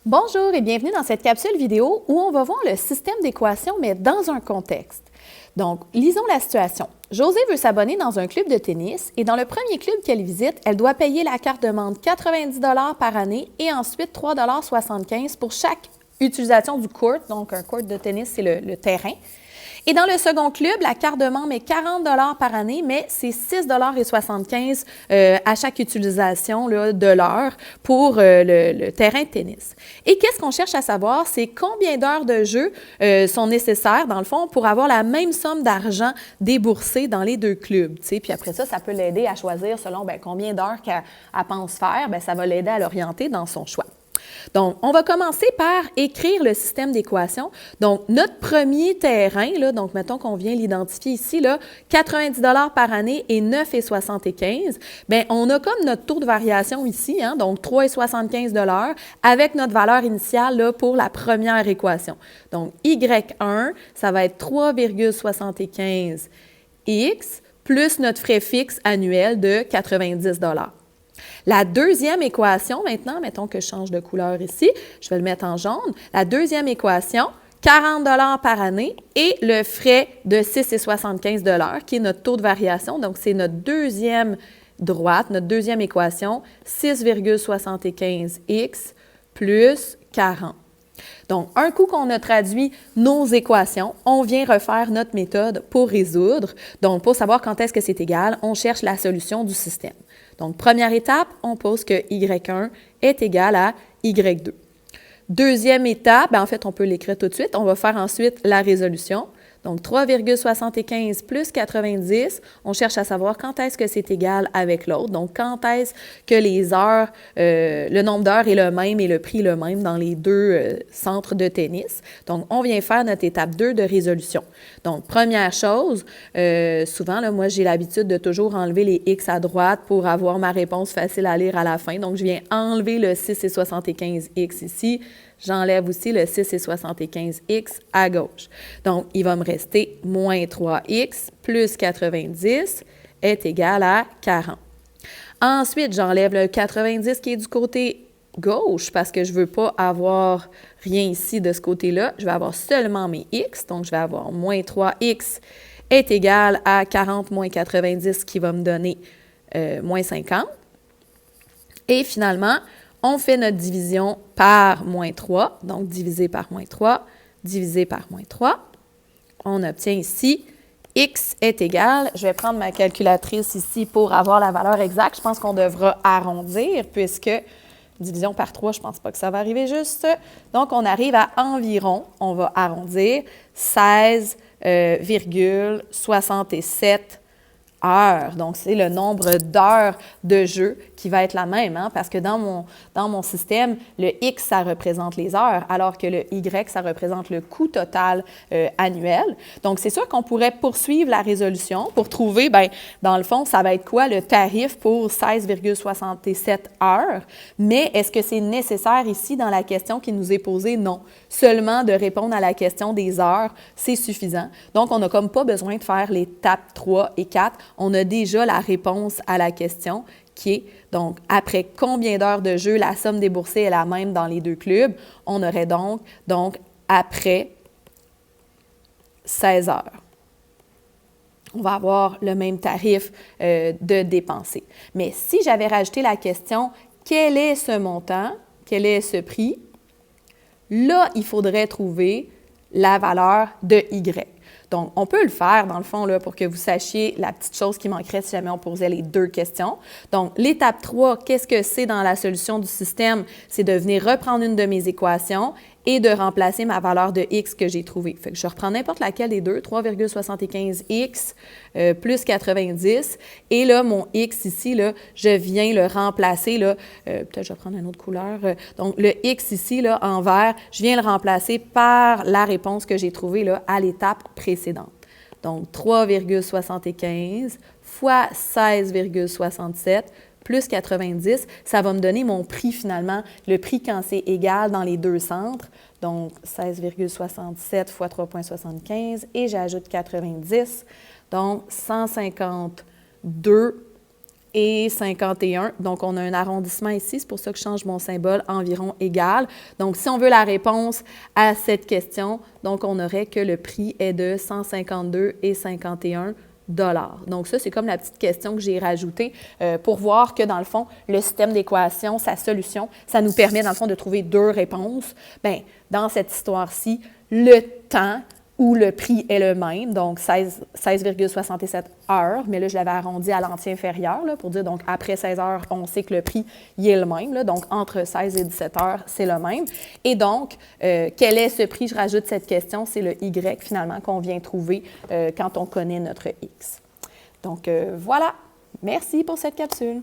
Bonjour et bienvenue dans cette capsule vidéo où on va voir le système d'équations, mais dans un contexte. Donc, lisons la situation. Josée veut s'abonner dans un club de tennis et dans le premier club qu'elle visite, elle doit payer la carte de membre 90 $ par année et ensuite 3,75 $ pour chaque utilisation du court. Donc, un court de tennis, c'est le terrain. Et dans le second club, la carte de membre est 40 $ par année, mais c'est 6,75 $ à chaque utilisation là, de l'heure pour le terrain de tennis. Et qu'est-ce qu'on cherche à savoir, c'est combien d'heures de jeu sont nécessaires, dans le fond, pour avoir la même somme d'argent déboursée dans les deux clubs. T'sais. Puis après ça peut l'aider à choisir selon combien d'heures qu'elle pense faire, ça va l'aider à l'orienter dans son choix. Donc, on va commencer par écrire le système d'équations. Donc, notre premier terrain, là, donc mettons qu'on vient l'identifier ici, là, 90 $ par année et 9,75 $, bien, on a comme notre taux de variation ici, hein, donc 3,75 $ avec notre valeur initiale là, pour la première équation. Donc, Y1, ça va être 3,75 X plus notre frais fixe annuel de 90 $. La deuxième équation, maintenant, mettons que je change de couleur ici, je vais le mettre en jaune. La deuxième équation, 40 $ par année et le frais de 6,75 $, qui est notre taux de variation. Donc, c'est notre deuxième droite, notre deuxième équation, 6,75 X plus 40. Donc, un coup qu'on a traduit nos équations, on vient refaire notre méthode pour résoudre. Donc, pour savoir quand est-ce que c'est égal, on cherche la solution du système. Donc, première étape, on pose que Y1 est égal à Y2. Deuxième étape, en fait, on peut l'écrire tout de suite. On va faire ensuite la résolution. Donc, 3,75 plus 90, on cherche à savoir quand est-ce que c'est égal avec l'autre. Donc, quand est-ce que les heures, le nombre d'heures est le même et le prix le même dans les deux centres de tennis. Donc, on vient faire notre étape 2 de résolution. Donc, première chose, souvent, là, moi, j'ai l'habitude de toujours enlever les X à droite pour avoir ma réponse facile à lire à la fin. Donc, je viens enlever le 6,75 X ici. J'enlève aussi le 6,75X à gauche. Donc, il va me rester moins 3X plus 90 est égal à 40. Ensuite, j'enlève le 90 qui est du côté gauche parce que je ne veux pas avoir rien ici de ce côté-là. Je vais avoir seulement mes X. Donc, je vais avoir moins 3X est égal à 40 moins 90 qui va me donner moins 50. Et finalement, on fait notre division par moins 3, donc divisé par moins 3, divisé par moins 3. On obtient ici X est égal, je vais prendre ma calculatrice ici pour avoir la valeur exacte. Je pense qu'on devra arrondir puisque division par 3, je ne pense pas que ça va arriver juste. Donc, on arrive à environ, on va arrondir, 16,67 heures. Donc, c'est le nombre d'heures de jeu qui va être la même, hein, parce que dans mon système, le X, ça représente les heures, alors que le Y, ça représente le coût total annuel. Donc, c'est sûr qu'on pourrait poursuivre la résolution pour trouver, dans le fond, ça va être quoi le tarif pour 16,67 heures, mais est-ce que c'est nécessaire ici dans la question qui nous est posée? Non. Seulement de répondre à la question des heures, c'est suffisant. Donc, on n'a comme pas besoin de faire l'étape 3 et 4. On a déjà la réponse à la question qui est, donc, après combien d'heures de jeu la somme déboursée est la même dans les deux clubs? On aurait donc après 16 heures. On va avoir le même tarif de dépensé. Mais si j'avais rajouté la question, quel est ce montant? Quel est ce prix? Là, il faudrait trouver la valeur de Y. Donc, on peut le faire, dans le fond, là, pour que vous sachiez la petite chose qui manquerait si jamais on posait les deux questions. Donc, l'étape 3, qu'est-ce que c'est dans la solution du système? C'est de venir reprendre une de mes équations et de remplacer ma valeur de X que j'ai trouvée. Fait que je reprends n'importe laquelle des deux, 3,75X plus 90. Et là, mon X ici, là, je viens le remplacer, là, peut-être je vais prendre une autre couleur. Donc, le X ici, là, en vert, je viens le remplacer par la réponse que j'ai trouvée là, à l'étape précédente. Donc, 3,75 fois 16,67 plus 90, ça va me donner mon prix finalement, le prix quand c'est égal dans les deux centres. Donc, 16,67 fois 3,75 et j'ajoute 90. Donc, 152 et 51. Donc, on a un arrondissement ici. C'est pour ça que je change mon symbole environ égal. Donc, si on veut la réponse à cette question, donc on aurait que le prix est de 152,51 $. Donc, ça, c'est comme la petite question que j'ai rajoutée pour voir que, dans le fond, le système d'équation, sa solution, ça nous permet, dans le fond, de trouver deux réponses. Bien, dans cette histoire-ci, le temps où le prix est le même, donc 16,67 heures, mais là, je l'avais arrondi à l'entier inférieur là, pour dire, donc, après 16 heures, on sait que le prix, il est le même, là, donc entre 16 et 17 heures, c'est le même. Et donc, quel est ce prix? Je rajoute cette question, c'est le Y, finalement, qu'on vient trouver quand on connaît notre X. Donc, voilà. Merci pour cette capsule.